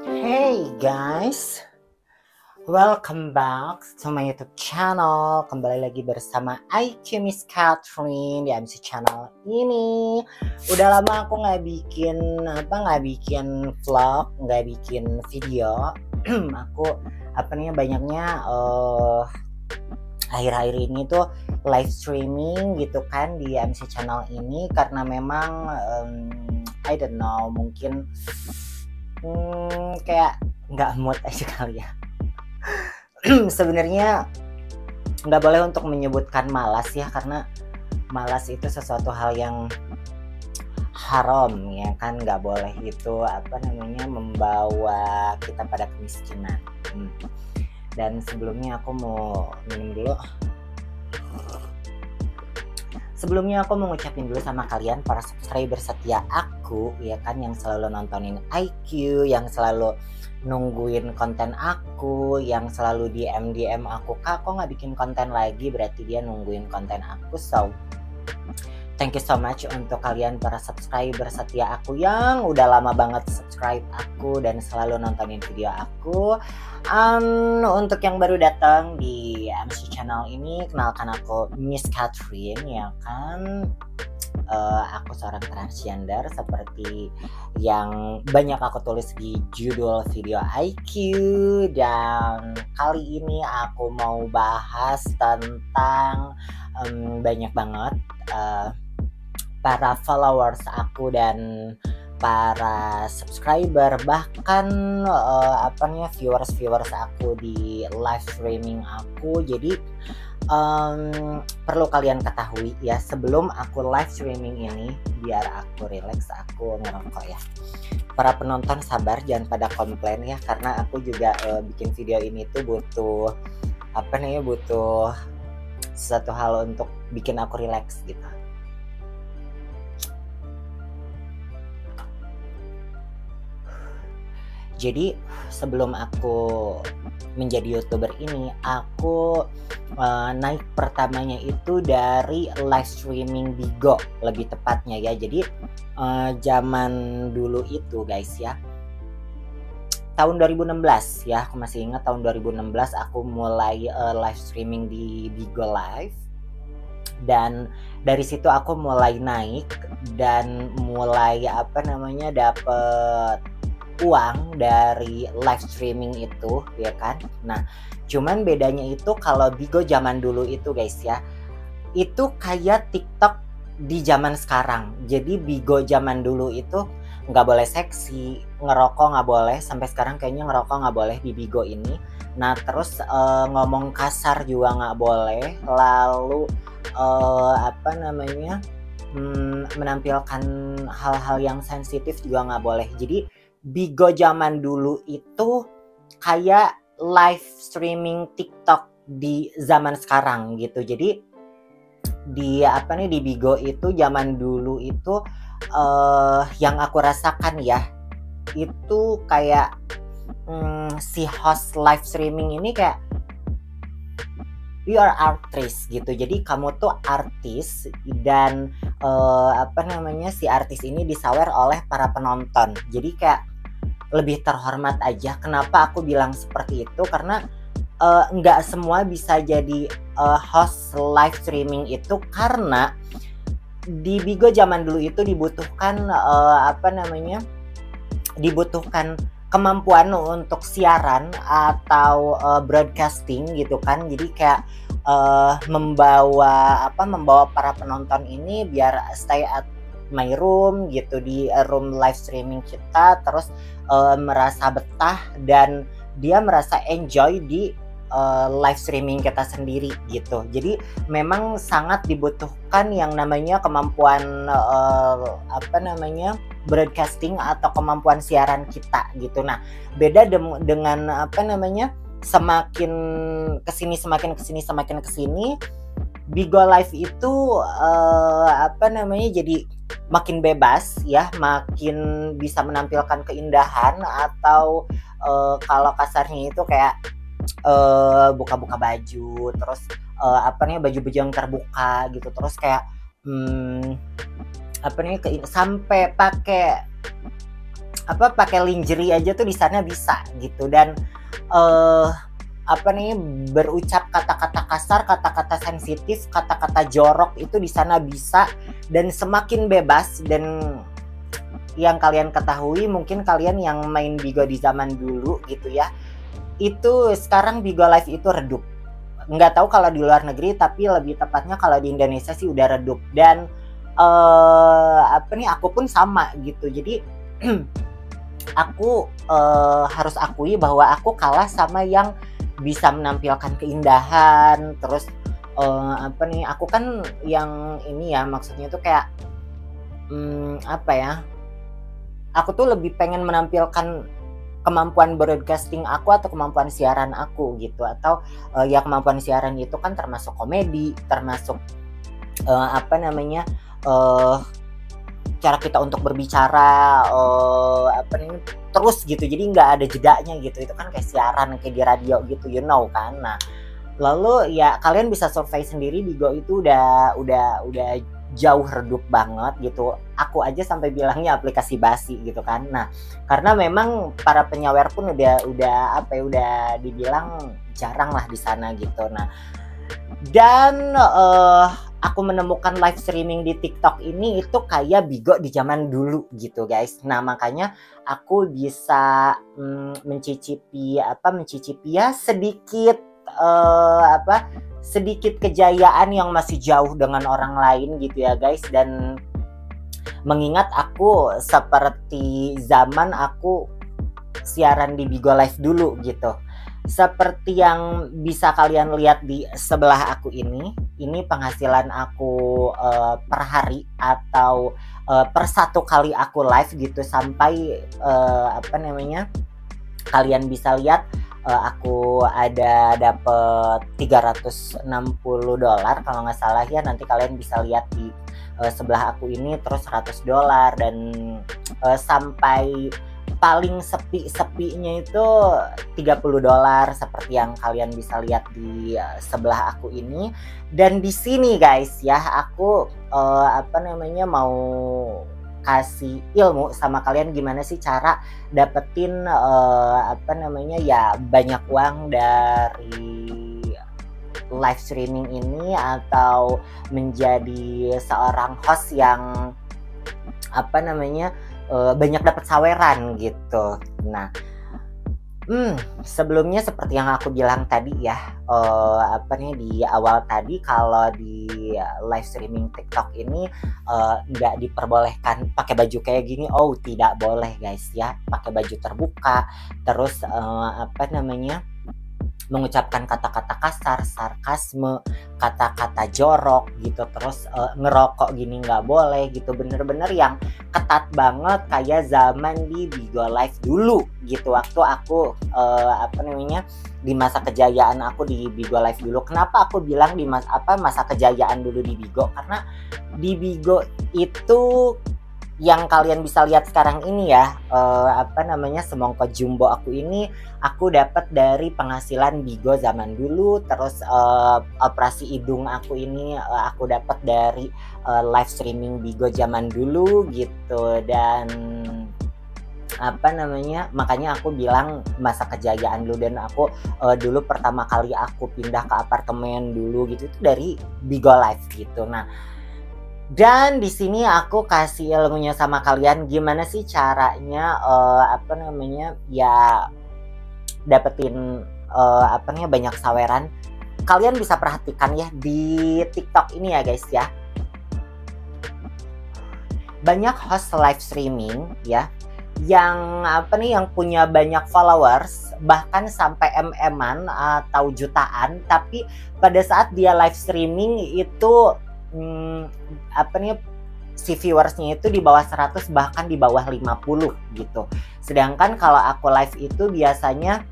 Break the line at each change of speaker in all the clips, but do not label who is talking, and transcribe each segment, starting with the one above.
Hey guys, welcome back to my YouTube channel. Kembali lagi bersama IQ Miss Catherine di MC channel ini. Udah lama aku nggak bikin vlog, nggak bikin video. Aku banyaknya akhir-akhir ini tuh live streaming gitu kan di MC channel ini karena memang I don't know, mungkin kayak nggak mood aja kali ya. Sebenarnya nggak boleh untuk menyebutkan malas ya, karena malas itu sesuatu hal yang haram ya kan, nggak boleh itu membawa kita pada kemiskinan. Dan sebelumnya aku mau minum dulu. Sebelumnya aku mau ngucapin dulu sama kalian para subscriber setia aku ya kan, yang selalu nontonin IQ, yang selalu nungguin konten aku, yang selalu DM aku, "Kak, kok nggak bikin konten lagi?" Berarti dia nungguin konten aku. So thank you so much untuk kalian para subscriber setia aku yang udah lama banget subscribe aku dan selalu nontonin video aku. Untuk yang baru datang di MC channel ini, kenalkan aku Miss Catherine ya kan. Aku seorang transgender seperti yang banyak aku tulis di judul video IQ, dan kali ini aku mau bahas tentang banyak banget para followers aku dan para subscriber, bahkan viewers aku di live streaming aku. Jadi perlu kalian ketahui ya, sebelum aku live streaming ini, biar aku relax, aku ngerokok ya. Para penonton sabar, jangan pada komplain ya, karena aku juga bikin video ini tuh butuh butuh sesuatu hal untuk bikin aku relax gitu. Jadi sebelum aku menjadi YouTuber ini, aku naik pertamanya itu dari live streaming Bigo lebih tepatnya ya. Jadi zaman dulu itu guys ya, tahun 2016 ya, aku masih ingat tahun 2016 aku mulai live streaming di Bigo Live. Dan dari situ aku mulai naik dan mulai dapet uang dari live streaming itu ya kan. Nah, cuman bedanya itu kalau Bigo zaman dulu itu guys ya, itu kayak TikTok di zaman sekarang. Jadi Bigo zaman dulu itu nggak boleh seksi, ngerokok nggak boleh, sampai sekarang kayaknya ngerokok nggak boleh di Bigo ini. Nah terus ngomong kasar juga nggak boleh, lalu menampilkan hal-hal yang sensitif juga nggak boleh. Jadi Bigo zaman dulu itu kayak live streaming TikTok di zaman sekarang gitu. Jadi di Bigo itu zaman dulu itu yang aku rasakan ya, itu kayak si host live streaming ini kayak you are artist gitu. Jadi kamu tuh artis dan si artis ini disawer oleh para penonton. Jadi kayak lebih terhormat aja. Kenapa aku bilang seperti itu? Karena nggak semua bisa jadi host live streaming itu, karena di Bigo zaman dulu itu dibutuhkan dibutuhkan kemampuan untuk siaran atau broadcasting gitu kan. Jadi kayak membawa para penonton ini biar stay at my room gitu, di room live streaming kita, terus merasa betah dan dia merasa enjoy di live streaming kita sendiri gitu. Jadi memang sangat dibutuhkan yang namanya kemampuan broadcasting atau kemampuan siaran kita gitu. Nah, beda dengan semakin kesini Bigo Live itu jadi makin bebas ya, makin bisa menampilkan keindahan atau kalau kasarnya itu kayak buka-buka baju, terus baju-baju yang terbuka gitu, terus kayak sampai pakai pakai lingerie aja tuh di sana bisa gitu. Dan berucap kata-kata kasar, kata-kata sensitif, kata-kata jorok itu di sana bisa, dan semakin bebas. Dan yang kalian ketahui, mungkin kalian yang main Bigo di zaman dulu gitu ya, itu sekarang Bigo Live itu redup. Nggak tahu kalau di luar negeri, tapi lebih tepatnya kalau di Indonesia sih udah redup. Dan aku pun sama gitu. Jadi aku harus akui bahwa aku kalah sama yang bisa menampilkan keindahan. Terus aku kan yang ini ya, maksudnya tuh kayak aku tuh lebih pengen menampilkan kemampuan broadcasting aku atau kemampuan siaran aku gitu. Atau ya kemampuan siaran itu kan termasuk komedi, termasuk cara kita untuk berbicara terus gitu, jadi nggak ada jedanya gitu. Itu kan kayak siaran kayak di radio gitu, you know kan. Nah, lalu ya kalian bisa survei sendiri, Bigo itu udah jauh redup banget gitu. Aku aja sampai bilangnya aplikasi basi gitu kan. Nah, karena memang para penyawer pun udah dibilang jarang lah di sana gitu. Nah, dan aku menemukan live streaming di TikTok ini itu kayak Bigo di zaman dulu gitu guys. Nah, makanya aku bisa mencicipi ya sedikit sedikit kejayaan yang masih jauh dengan orang lain gitu ya guys. Dan mengingat aku seperti zaman aku siaran di Bigo Live dulu gitu. Seperti yang bisa kalian lihat di sebelah aku ini penghasilan aku per hari atau per satu kali aku live gitu, sampai kalian bisa lihat aku ada dapet $360 kalau nggak salah ya. Nanti kalian bisa lihat di sebelah aku ini, terus $100, dan sampai paling sepinya itu $30 seperti yang kalian bisa lihat di sebelah aku ini. Dan di sini guys ya, aku mau kasih ilmu sama kalian gimana sih cara dapetin banyak uang dari live streaming ini, atau menjadi seorang host yang banyak dapat saweran gitu. Nah, sebelumnya seperti yang aku bilang tadi ya, di awal tadi, kalau di live streaming TikTok ini nggak diperbolehkan pakai baju kayak gini. Oh, tidak boleh guys ya, pakai baju terbuka, terus mengucapkan kata-kata kasar, sarkasme, kata-kata jorok gitu. Terus ngerokok gini nggak boleh gitu. Bener-bener yang ketat banget kayak zaman di Bigo Live dulu gitu, waktu aku di masa kejayaan aku di Bigo Live dulu. Kenapa aku bilang di masa kejayaan dulu di Bigo? Karena di Bigo itu yang kalian bisa lihat sekarang ini ya, semongko jumbo aku ini aku dapat dari penghasilan Bigo zaman dulu. Terus operasi hidung aku ini aku dapat dari live streaming Bigo zaman dulu gitu. Dan makanya aku bilang masa kejayaan dulu. Dan aku dulu pertama kali aku pindah ke apartemen dulu gitu itu dari Bigo Live gitu. Nah, dan di sini aku kasih ilmunya sama kalian gimana sih caranya dapetin banyak saweran. Kalian bisa perhatikan ya di TikTok ini ya guys ya, banyak host live streaming ya yang yang punya banyak followers, bahkan sampai MM-an atau jutaan, tapi pada saat dia live streaming itu si viewersnya itu di bawah 100, bahkan di bawah 50 gitu. Sedangkan kalau aku live itu biasanya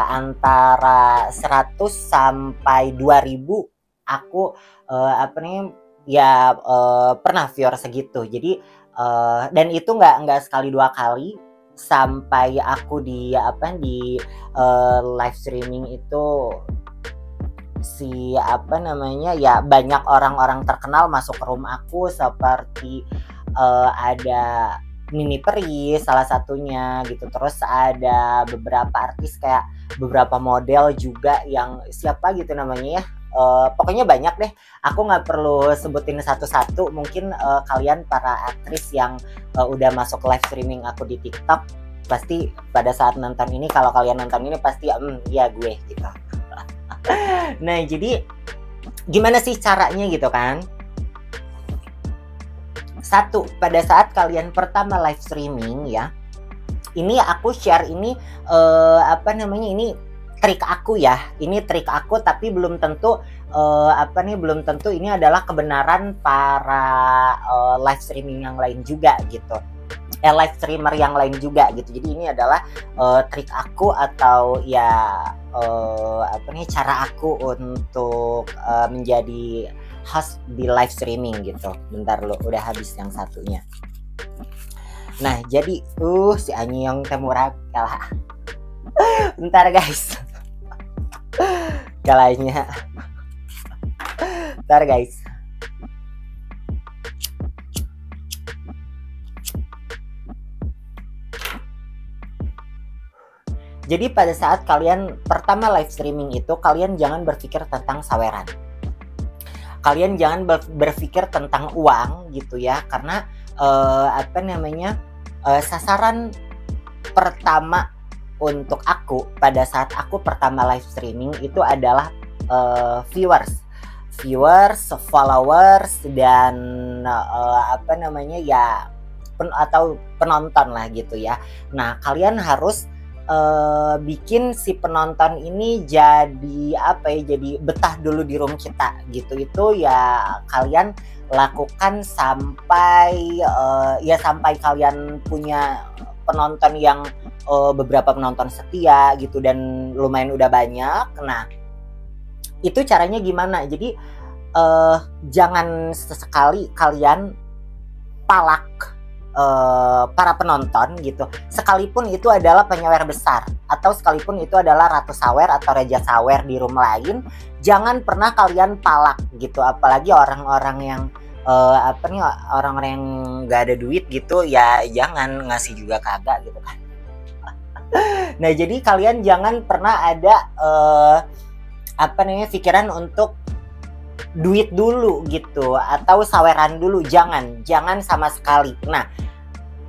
antara 100 sampai 2000 aku pernah viewer segitu. Jadi dan itu nggak sekali dua kali, sampai aku di live streaming itu banyak orang-orang terkenal masuk ke room aku, seperti ada Nini Peri salah satunya gitu, terus ada beberapa artis kayak beberapa model juga yang siapa gitu namanya ya. Pokoknya banyak deh, aku nggak perlu sebutin satu-satu. Mungkin kalian para aktris yang udah masuk live streaming aku di TikTok pasti pada saat nonton ini, kalau kalian nonton ini pasti ya gue gitu. Nah jadi gimana sih caranya gitu kan? Satu, pada saat kalian pertama live streaming ya, ini aku share ini ini trik aku ya. Ini trik aku, tapi belum tentu belum tentu ini adalah kebenaran para live streaming yang lain juga gitu. Live streamer yang lain juga gitu. Jadi ini adalah trik aku atau ya cara aku untuk menjadi host di live streaming gitu. Bentar lo, udah habis yang satunya. Nah jadi si Anyong Temura kalah. Bentar guys. Kalahnya. Bentar guys. Jadi pada saat kalian pertama live streaming itu, kalian jangan berpikir tentang saweran. Kalian jangan berpikir tentang uang gitu ya, karena sasaran pertama untuk aku pada saat aku pertama live streaming itu adalah viewers, followers, dan atau penonton lah gitu ya. Nah kalian harus bikin si penonton ini jadi jadi betah dulu di room kita gitu. Itu ya kalian lakukan sampai sampai kalian punya penonton yang beberapa penonton setia gitu dan lumayan udah banyak. Nah itu caranya gimana? Jadi jangan sesekali kalian palak para penonton gitu, sekalipun itu adalah penyawer besar atau sekalipun itu adalah ratu sawer atau raja sawer di room lain, jangan pernah kalian palak gitu. Apalagi orang-orang yang orang-orang yang gak ada duit gitu ya, jangan ngasih juga kagak gitu kan. Nah jadi kalian jangan pernah ada pikiran untuk duit dulu gitu atau saweran dulu, jangan sama sekali. Nah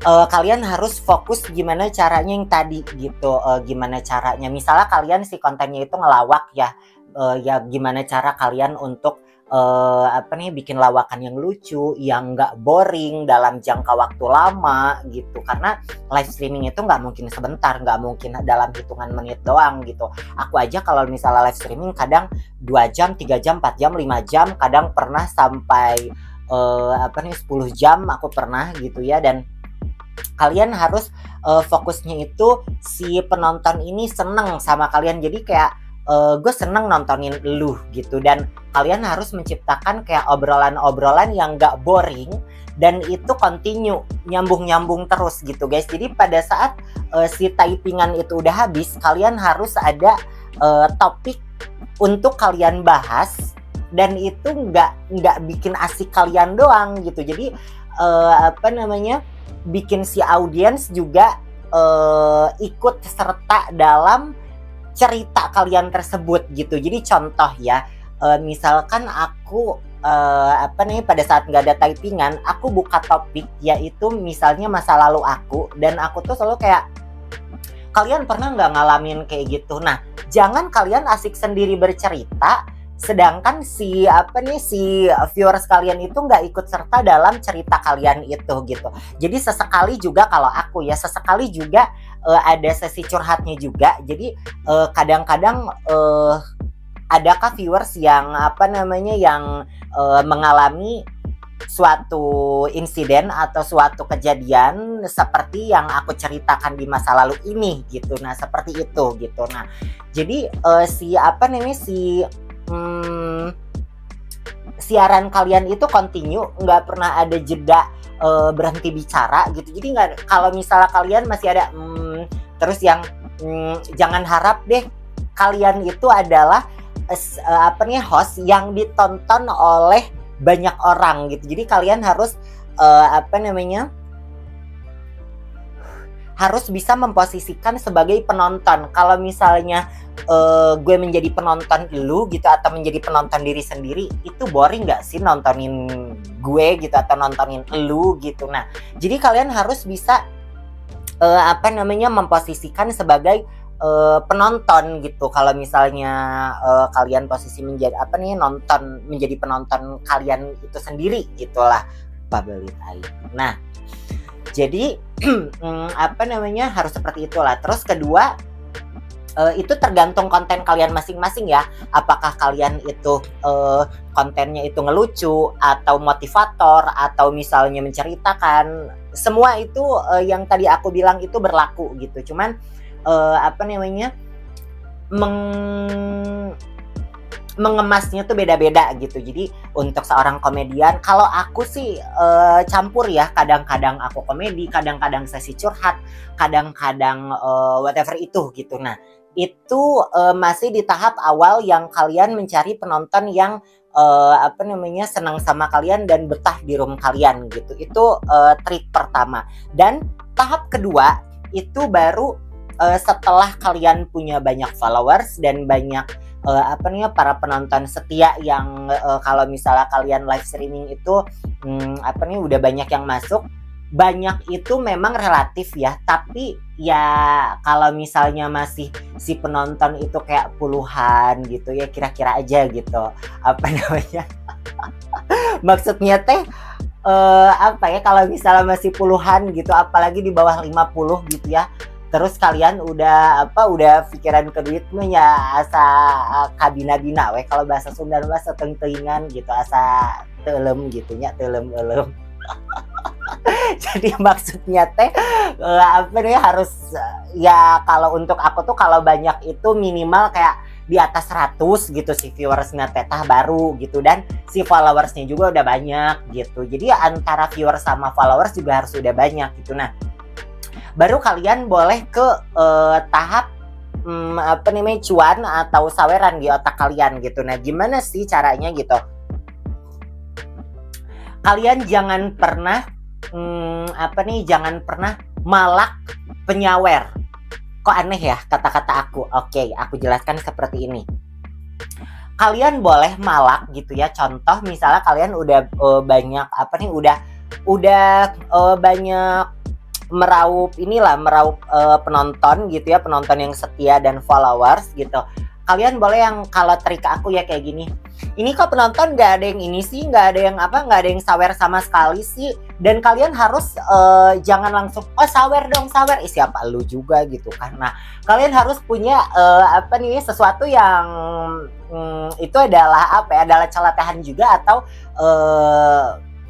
kalian harus fokus gimana caranya yang tadi gitu. Gimana caranya, misalnya kalian si kontennya itu ngelawak ya, ya gimana cara kalian untuk bikin lawakan yang lucu, yang nggak boring dalam jangka waktu lama gitu. Karena live streaming itu nggak mungkin sebentar, nggak mungkin dalam hitungan menit doang gitu. Aku aja kalau misalnya live streaming kadang 2 jam, 3 jam, 4 jam, 5 jam, kadang pernah sampai 10 jam aku pernah gitu ya. Dan kalian harus fokusnya itu si penonton ini seneng sama kalian. Jadi kayak gue seneng nontonin lu gitu. Dan kalian harus menciptakan kayak obrolan-obrolan yang gak boring, dan itu continue, nyambung-nyambung terus gitu guys. Jadi pada saat si typingan itu udah habis, kalian harus ada topik untuk kalian bahas, dan itu nggak bikin asik kalian doang gitu. Jadi bikin si audiens juga ikut serta dalam cerita kalian tersebut gitu. Jadi contoh ya, misalkan aku pada saat nggak ada typingan, aku buka topik yaitu misalnya masa lalu aku, dan aku tuh selalu kayak, kalian pernah nggak ngalamin kayak gitu? Nah jangan kalian asik sendiri bercerita sedangkan si viewers kalian itu nggak ikut serta dalam cerita kalian itu gitu. Jadi sesekali juga, kalau aku ya sesekali juga ada sesi curhatnya juga. Jadi kadang-kadang adakah viewers yang mengalami suatu insiden atau suatu kejadian seperti yang aku ceritakan di masa lalu ini gitu. Nah seperti itu gitu. Nah jadi siaran kalian itu continue, nggak pernah ada jeda berhenti bicara gitu. Jadi nggak, kalau misalnya kalian masih ada terus yang jangan harap deh kalian itu adalah host yang ditonton oleh banyak orang gitu. Jadi kalian harus apa namanya, harus bisa memposisikan sebagai penonton. Kalau misalnya gue menjadi penonton lu gitu, atau menjadi penonton diri sendiri, itu boring gak sih nontonin gue gitu atau nontonin lu gitu. Nah, jadi kalian harus bisa apa namanya, memposisikan sebagai penonton gitu. Kalau misalnya kalian posisi menjadi apa nih, nonton, menjadi penonton kalian itu sendiri gitulah, Pabelit Ai. Nah, jadi apa namanya, harus seperti itulah. Terus kedua, itu tergantung konten kalian masing-masing ya. Apakah kalian itu kontennya itu ngelucu atau motivator atau misalnya menceritakan. Semua itu yang tadi aku bilang itu berlaku gitu. Cuman apa namanya, mengemasnya tuh beda-beda gitu. Jadi untuk seorang komedian, kalau aku sih campur ya. Kadang-kadang aku komedi, kadang-kadang sesi curhat, kadang-kadang whatever itu gitu. Nah, itu masih di tahap awal yang kalian mencari penonton yang apa namanya, senang sama kalian dan betah di room kalian gitu. Itu trik pertama. Dan tahap kedua itu baru setelah kalian punya banyak followers dan banyak apa nih, para penonton setia yang kalau misalnya kalian live streaming itu apa nih, udah banyak yang masuk. Banyak itu memang relatif ya, tapi ya kalau misalnya masih si penonton itu kayak puluhan gitu ya, kira-kira aja gitu apa namanya. Maksudnya teh apa ya, kalau misalnya masih puluhan gitu, apalagi di bawah 50 gitu ya, terus kalian udah pikiran ke duit mah ya asa kabina-bina we, kalau bahasa Sunda mah seteng-tengan gitu, asa teulem gitu nya, teulem-eulem. Jadi maksudnya teh apa nih, harus ya, kalau untuk aku tuh kalau banyak itu minimal kayak di atas 100 gitu si viewersnya tetah baru gitu, dan si followersnya juga udah banyak gitu. Jadi antara viewers sama followers juga harus udah banyak gitu. Nah, baru kalian boleh ke tahap apa namanya, cuan atau saweran di otak kalian gitu. Nah, gimana sih caranya gitu? Kalian jangan pernah apa nih, jangan pernah malak penyawer. Kok aneh ya kata-kata aku? Oke, aku jelaskan seperti ini. Kalian boleh malak gitu ya. Contoh misalnya kalian udah banyak apa nih, udah banyak meraup penonton gitu ya, penonton yang setia dan followers gitu. Kalian boleh yang, kalau trik aku ya kayak gini, ini kok penonton nggak ada yang ini sih, nggak ada yang sawer sama sekali sih. Dan kalian harus jangan langsung sawer dong, sawer, siapa lu juga gitu kan. Nah, kalian harus punya apa nih, sesuatu yang itu adalah apa ya, adalah celotehan juga atau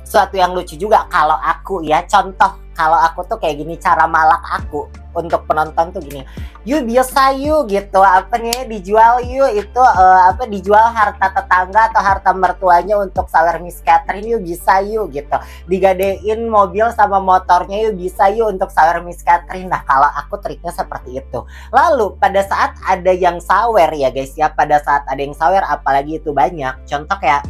sesuatu yang lucu juga. Kalau aku ya, contoh kalau aku tuh kayak gini, cara malak aku untuk penonton tuh gini, you biasa you gitu, apa nih, dijual you itu apa, dijual harta tetangga atau harta mertuanya untuk sawer Miss Catherine, you bisa you gitu, digadein mobil sama motornya you bisa you untuk sawer Miss Catherine. Nah, kalau aku triknya seperti itu. Lalu pada saat ada yang sawer ya guys ya, pada saat ada yang sawer, apalagi itu banyak, contoh kayak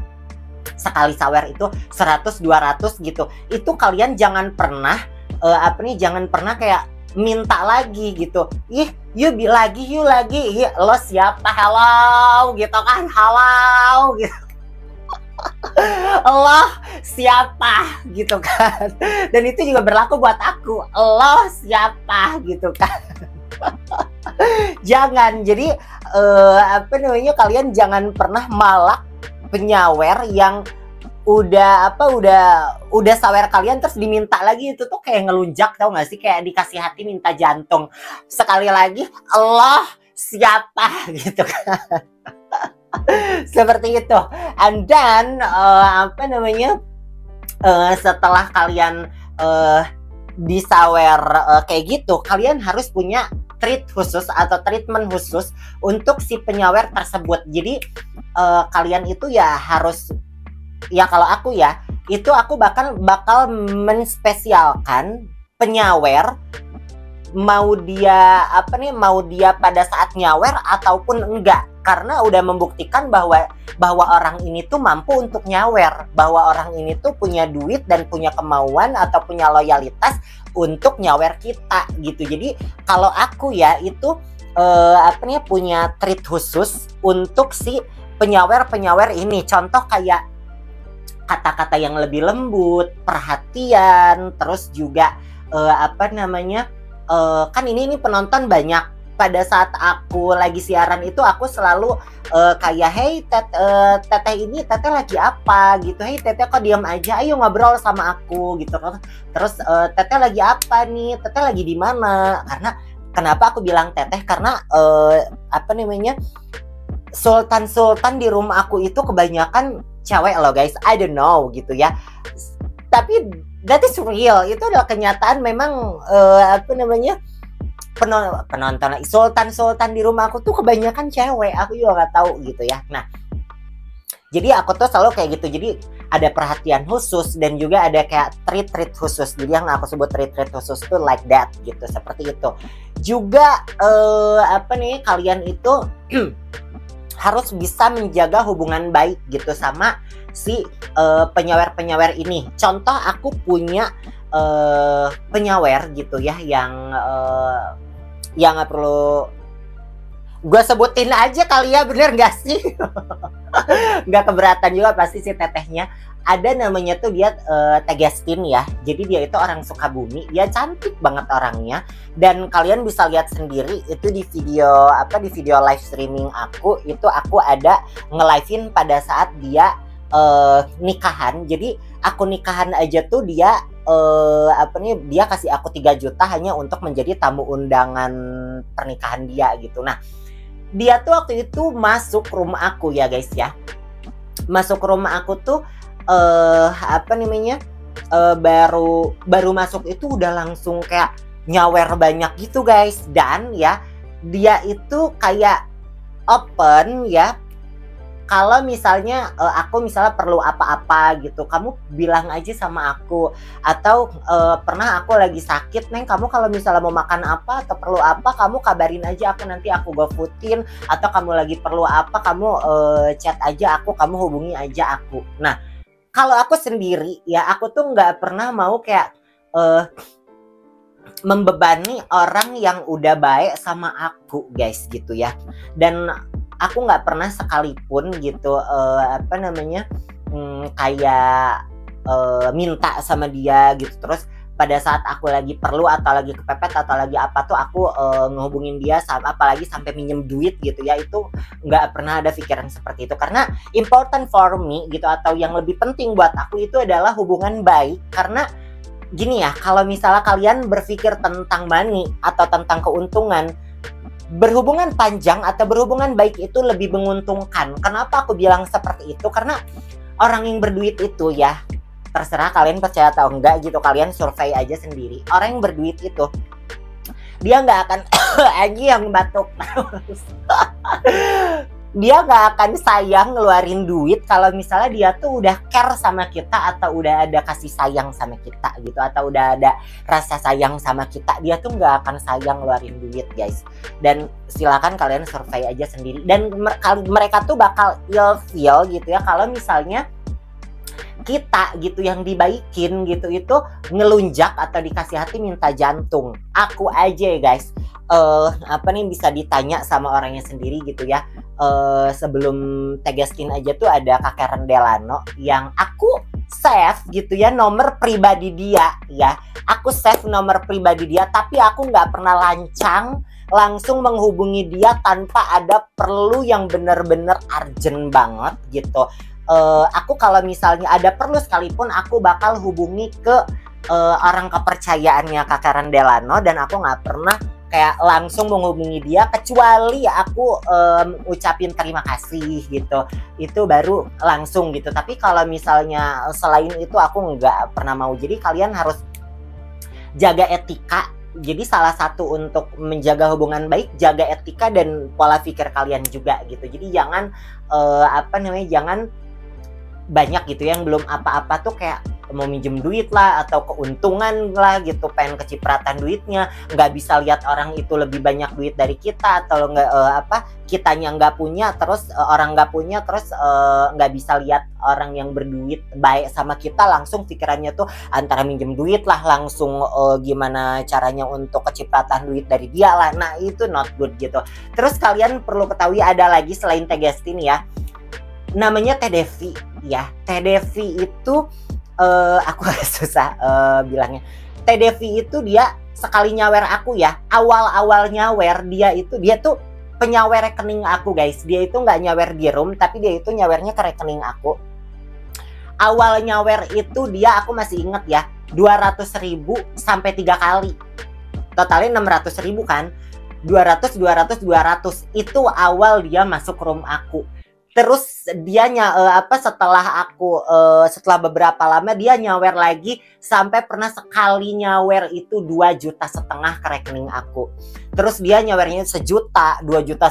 sekali sawer itu 100-200 gitu, itu kalian jangan pernah apa nih, jangan pernah kayak minta lagi gitu. Ih, you lagi, lo siapa, hello gitu kan, halo gitu. Lo siapa gitu kan. Dan itu juga berlaku buat aku, lo siapa gitu kan. Jangan, jadi apa namanya, kalian jangan pernah malak penyawer yang udah sawer kalian terus diminta lagi. Itu tuh kayak ngelunjak, tau gak sih, kayak dikasih hati minta jantung. Sekali lagi, Allah siapa gitu kan. Seperti itu. And then apa namanya, setelah kalian disawer kayak gitu, kalian harus punya treat khusus atau treatment khusus untuk si penyawer tersebut. Jadi kalian itu ya harus, ya kalau aku ya, itu aku bakal menspesialkan penyawer mau dia mau dia pada saat nyawer ataupun enggak, karena udah membuktikan bahwa orang ini tuh mampu untuk nyawer, bahwa orang ini tuh punya duit dan punya kemauan atau punya loyalitas untuk nyawer kita gitu. Jadi kalau aku ya itu punya treat khusus untuk si penyawer ini. Contoh kayak kata-kata yang lebih lembut, perhatian, terus juga kan ini penonton banyak. Pada saat aku lagi siaran itu aku selalu kayak hey teteh ini teteh lagi apa gitu, hey teteh kok diam aja, ayo ngobrol sama aku gitu. Terus teteh lagi apa nih, teteh lagi di mana. Karena kenapa aku bilang teteh, karena sultan di rumah aku itu kebanyakan cewek loh guys, I don't know gitu ya, tapi that is real, itu adalah kenyataan. Memang penonton sultan di rumah aku tuh kebanyakan cewek, aku juga nggak tahu gitu ya. Nah jadi aku tuh selalu kayak gitu, jadi ada perhatian khusus dan juga ada kayak treat khusus. Jadi yang aku sebut treat khusus tuh like that gitu, seperti itu juga. Kalian itu harus bisa menjaga hubungan baik gitu sama si penyawer ini. Contoh aku punya penyawer gitu ya, yang nggak perlu gue sebutin aja kali ya, bener nggak sih? Nggak keberatan juga pasti si tetehnya. Ada namanya tuh dia Tegestin ya. Jadi dia itu orang Sukabumi, dia cantik banget orangnya. Dan kalian bisa lihat sendiri itu di video live streaming aku, itu aku ada nge-live-in pada saat dia nikahan. Jadi aku nikahan aja tuh dia dia kasih aku 3 juta hanya untuk menjadi tamu undangan pernikahan dia gitu. Nah dia tuh waktu itu masuk rumah aku ya guys ya, masuk rumah aku tuh baru masuk itu udah langsung kayak nyawer banyak gitu guys. Dan ya dia itu kayak open ya, kalau misalnya aku misalnya perlu apa-apa gitu, kamu bilang aja sama aku. Atau pernah aku lagi sakit, Neng, kamu kalau misalnya mau makan apa atau perlu apa, kamu kabarin aja aku, nanti aku GoFoodin. Atau kamu lagi perlu apa, kamu chat aja aku, kamu hubungi aja aku. Nah kalau aku sendiri ya, aku tuh nggak pernah mau kayak membebani orang yang udah baik sama aku guys gitu ya. Dan aku nggak pernah sekalipun gitu kayak minta sama dia gitu. Terus pada saat aku lagi perlu atau lagi kepepet atau lagi apa tuh aku ngehubungin dia, apalagi sampai minjem duit gitu ya, itu nggak pernah ada pikiran seperti itu. Karena important for me gitu, atau yang lebih penting buat aku itu adalah hubungan baik. Karena gini ya, kalau misalnya kalian berpikir tentang money atau tentang keuntungan, berhubungan panjang atau berhubungan baik itu lebih menguntungkan. Kenapa aku bilang seperti itu? Karena orang yang berduit itu ya, terserah kalian percaya atau enggak gitu, kalian survei aja sendiri. Orang yang berduit itu dia nggak akan Agi yang batuk dia nggak akan sayang ngeluarin duit kalau misalnya dia tuh udah care sama kita, atau udah ada kasih sayang sama kita gitu, atau udah ada rasa sayang sama kita. Dia tuh nggak akan sayang ngeluarin duit guys. Dan silakan kalian survei aja sendiri. Dan mereka tuh bakal ilfeel gitu ya kalau misalnya kita gitu yang dibaikin gitu itu ngelunjak atau dikasih hati minta jantung. Aku aja ya guys, bisa ditanya sama orangnya sendiri gitu ya. Sebelum Tegestin aja tuh ada Kakek Rendelano yang aku save gitu ya nomor pribadi dia ya. Aku save nomor pribadi dia, tapi aku nggak pernah lancang langsung menghubungi dia tanpa ada perlu yang bener-bener urgent banget gitu. Aku kalau misalnya ada perlu sekalipun, aku bakal hubungi ke orang kepercayaannya Kakek Rendelano, dan aku nggak pernah kayak langsung menghubungi dia kecuali aku ucapin terima kasih gitu, itu baru langsung gitu. Tapi kalau misalnya selain itu aku nggak pernah mau. Jadi kalian harus jaga etika. Jadi salah satu untuk menjaga hubungan baik, jaga etika dan pola pikir kalian juga gitu. Jadi jangan jangan banyak gitu yang belum apa-apa tuh kayak mau minjem duit lah atau keuntungan lah gitu, pengen kecipratan duitnya, nggak bisa lihat orang itu lebih banyak duit dari kita atau nggak kitanya nggak punya terus orang nggak punya terus nggak bisa lihat orang yang berduit baik sama kita, langsung pikirannya tuh antara minjem duit lah, langsung gimana caranya untuk kecipratan duit dari dia lah. Nah itu not good gitu. Terus kalian perlu ketahui ada lagi selain Teh Gestin ya, namanya Teh Devi ya. Teh Devi itu aku agak susah bilangnya. Teh Devi itu dia sekali nyawer aku ya, awal-awal nyawer dia tuh penyawer rekening aku guys. Dia itu nggak nyawer di room, tapi dia itu nyawernya ke rekening aku. Awal nyawer itu dia, aku masih inget ya, 200.000 sampai 3 kali. Totalnya 600.000 kan. 200 itu awal dia masuk room aku. Terus dia setelah beberapa lama dia nyawer lagi sampai pernah sekali nyawer itu 2,5 juta ke rekening aku. Terus dia nyawernya 1 juta, 2,5 juta,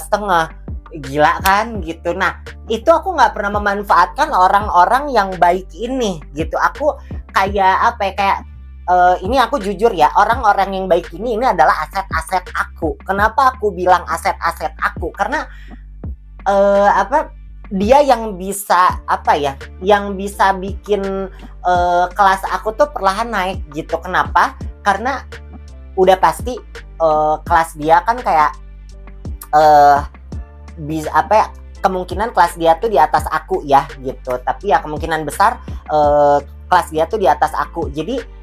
gila kan gitu. Nah itu aku nggak pernah memanfaatkan orang-orang yang baik ini gitu. Aku kayak ini aku jujur ya, orang-orang yang baik ini adalah aset-aset aku. Kenapa aku bilang aset-aset aku? Karena dia yang bisa yang bisa bikin kelas aku tuh perlahan naik gitu. Kenapa? Karena udah pasti kelas dia kan kayak kemungkinan kelas dia tuh di atas aku ya gitu. Tapi ya kemungkinan besar kelas dia tuh di atas aku. Jadi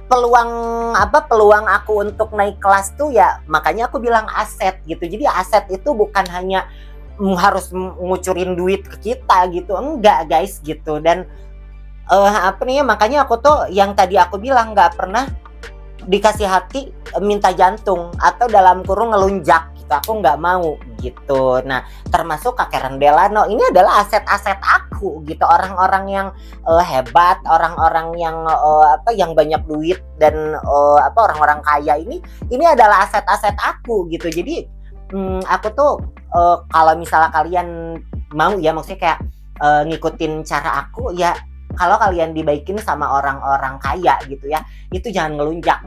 peluang aku untuk naik kelas tuh ya, makanya aku bilang aset gitu. Jadi aset itu bukan hanya harus ngucurin duit ke kita gitu, enggak guys gitu. Dan makanya aku tuh yang tadi aku bilang nggak pernah dikasih hati minta jantung atau dalam kurung ngelunjak gitu, aku nggak mau gitu. Nah termasuk Kakek Rendelano ini adalah aset-aset aku gitu. Orang-orang yang hebat, orang-orang yang yang banyak duit dan orang-orang kaya ini adalah aset-aset aku gitu. Jadi aku tuh kalau misalnya kalian mau ya, maksudnya kayak ngikutin cara aku ya, kalau kalian dibaikin sama orang-orang kaya gitu ya, itu jangan ngelunjak.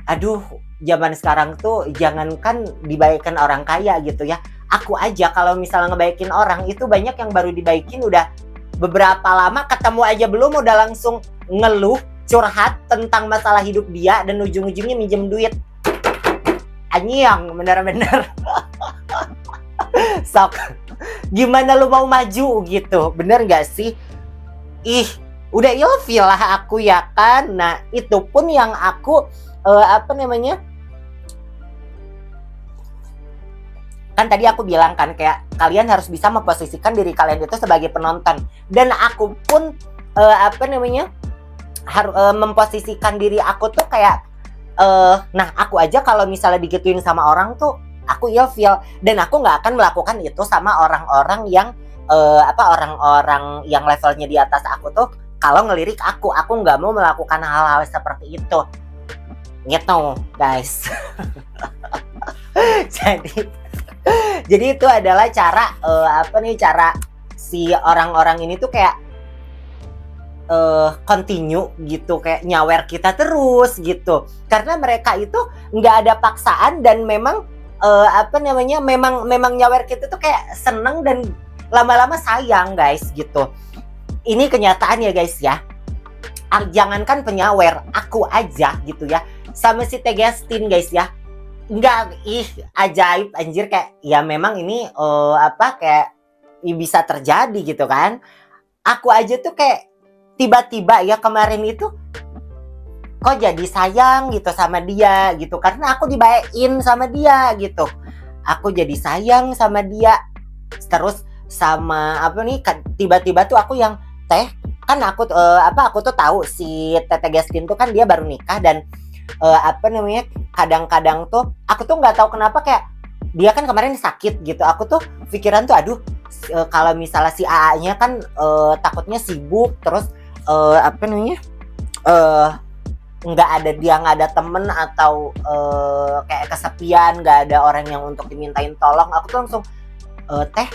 Aduh, zaman sekarang tuh jangankan dibaikin orang kaya gitu ya, aku aja kalau misalnya ngebaikin orang itu banyak yang baru dibaikin udah beberapa lama, ketemu aja belum udah langsung ngeluh, curhat tentang masalah hidup dia dan ujung-ujungnya minjem duit. Anyang, bener-bener. Sok, gimana lu mau maju gitu, bener gak sih? Ih, udah ilfil lah aku ya kan. Nah itu pun yang aku kan tadi aku bilang kan kayak kalian harus bisa memposisikan diri kalian itu sebagai penonton. Dan aku pun memposisikan diri aku tuh kayak nah aku aja kalau misalnya digituin sama orang tuh aku ilfil, dan aku nggak akan melakukan itu sama orang-orang yang orang-orang yang levelnya di atas aku tuh. Kalau ngelirik aku nggak mau melakukan hal-hal seperti itu gitu guys. jadi itu adalah cara cara si orang-orang ini tuh kayak continue gitu, kayak nyawer kita terus gitu, karena mereka itu nggak ada paksaan dan memang memang nyawer kita tuh kayak seneng dan lama-lama sayang guys gitu. Ini kenyataan ya guys ya. Jangankan penyawer, aku aja gitu ya, sama si Teh Gestin guys ya, nggak ajaib anjir, kayak ya memang ini kayak bisa terjadi gitu kan. Aku aja tuh kayak tiba-tiba ya kemarin itu kok jadi sayang gitu sama dia gitu, karena aku dibayain sama dia gitu. Aku jadi sayang sama dia, terus sama tiba-tiba tuh aku yang aku tuh tahu si Teh Gestin tuh kan dia baru nikah, dan kadang-kadang tuh aku tuh nggak tahu kenapa kayak dia kan kemarin sakit gitu. Aku tuh pikiran tuh aduh, kalau misalnya si AA-nya kan takutnya sibuk, terus nggak ada temen atau kayak kesepian, nggak ada orang yang untuk dimintain tolong. Aku tuh langsung Teh,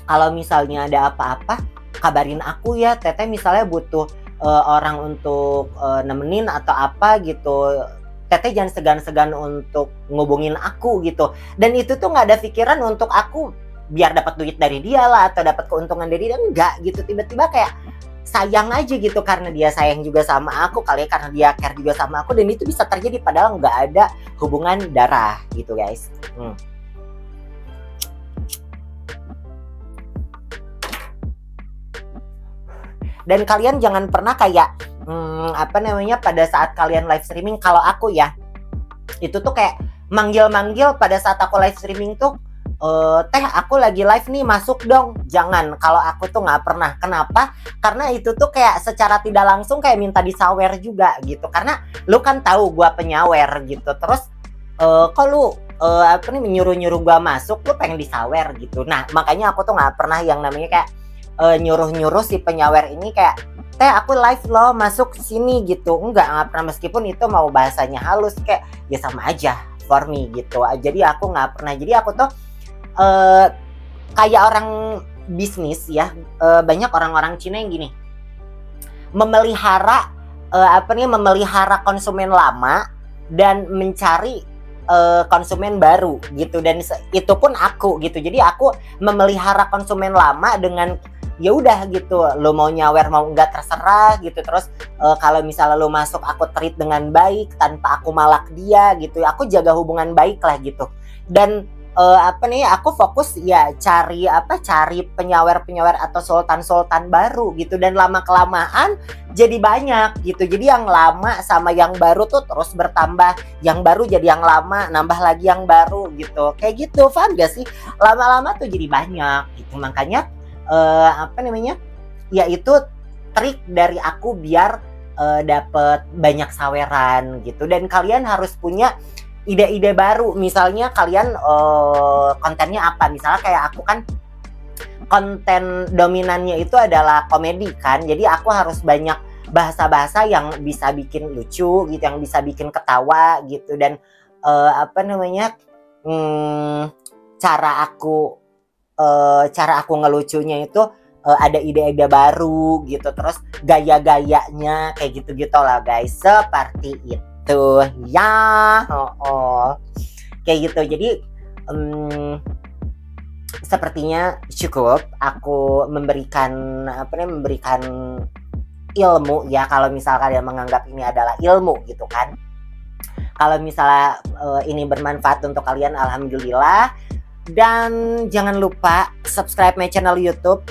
kalau misalnya ada apa-apa kabarin aku ya. Teteh misalnya butuh orang untuk nemenin atau apa gitu, teteh jangan segan-segan untuk ngubungin aku gitu. Dan itu tuh nggak ada pikiran untuk aku biar dapat duit dari dia lah atau dapat keuntungan dari dia, enggak gitu. Tiba-tiba kayak sayang aja gitu, karena dia sayang juga sama aku kali ya, karena dia care juga sama aku, dan itu bisa terjadi padahal nggak ada hubungan darah gitu guys. Dan kalian jangan pernah kayak pada saat kalian live streaming, kalau aku ya itu tuh kayak manggil-manggil pada saat aku live streaming tuh, teh aku lagi live nih, masuk dong. Jangan, kalau aku tuh nggak pernah. Kenapa? Karena itu tuh kayak secara tidak langsung kayak minta disawer juga gitu, karena lu kan tahu gua penyawer gitu. Terus kok lu menyuruh-nyuruh gua masuk, lu pengen disawer gitu. Nah makanya aku tuh nggak pernah yang namanya kayak nyuruh-nyuruh si penyawer ini kayak, teh aku live loh, masuk sini gitu. Nggak pernah, meskipun itu mau bahasanya halus, kayak ya sama aja for me gitu. Jadi aku nggak pernah. Jadi aku tuh kayak orang bisnis ya, banyak orang-orang Cina yang gini, memelihara memelihara konsumen lama dan mencari konsumen baru gitu. Dan itu pun aku gitu. Jadi aku memelihara konsumen lama dengan ya udah gitu, lo mau nyawer mau enggak terserah gitu. Terus kalau misalnya lo masuk, aku treat dengan baik tanpa aku malak dia gitu. Aku jaga hubungan baik lah gitu. Dan aku fokus ya cari penyawer atau sultan baru gitu. Dan lama kelamaan jadi banyak gitu. Jadi yang lama sama yang baru tuh terus bertambah, yang baru jadi yang lama, nambah lagi yang baru gitu. Kayak gitu, paham gak sih? Lama-lama tuh jadi banyak gitu. Makanya ya itu trik dari aku biar dapet banyak saweran gitu. Dan kalian harus punya ide-ide baru. Misalnya kalian kontennya apa? Misalnya kayak aku kan konten dominannya itu adalah komedi kan. Jadi aku harus banyak bahasa-bahasa yang bisa bikin lucu gitu, yang bisa bikin ketawa gitu. Dan cara aku ngelucunya itu ada ide-ide baru gitu. Terus gaya-gayanya kayak gitu-gitu lah guys, seperti itu ya. Kayak gitu. Jadi sepertinya cukup aku memberikan ilmu ya, kalau misal kalian menganggap ini adalah ilmu gitu kan. Kalau misalnya ini bermanfaat untuk kalian, alhamdulillah. Dan jangan lupa subscribe my channel YouTube.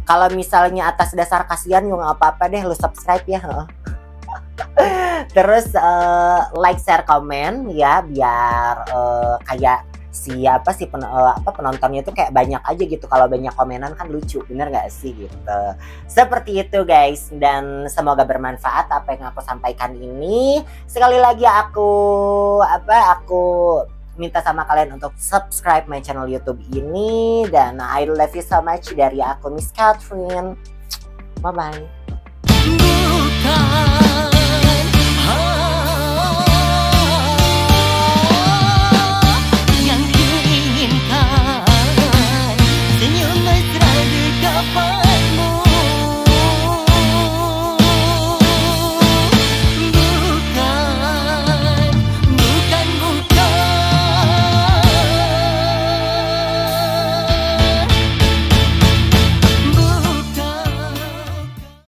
Kalau misalnya atas dasar kasihan, ya nggak apa-apa deh lu subscribe ya. Terus like, share, komen ya, biar kayak penontonnya itu kayak banyak aja gitu. Kalau banyak komenan kan lucu, bener nggak sih gitu. Seperti itu guys. Dan semoga bermanfaat apa yang aku sampaikan ini. Sekali lagi aku minta sama kalian untuk subscribe my channel YouTube ini. Dan I love you so much dari aku, Miss Catherine. Bye bye.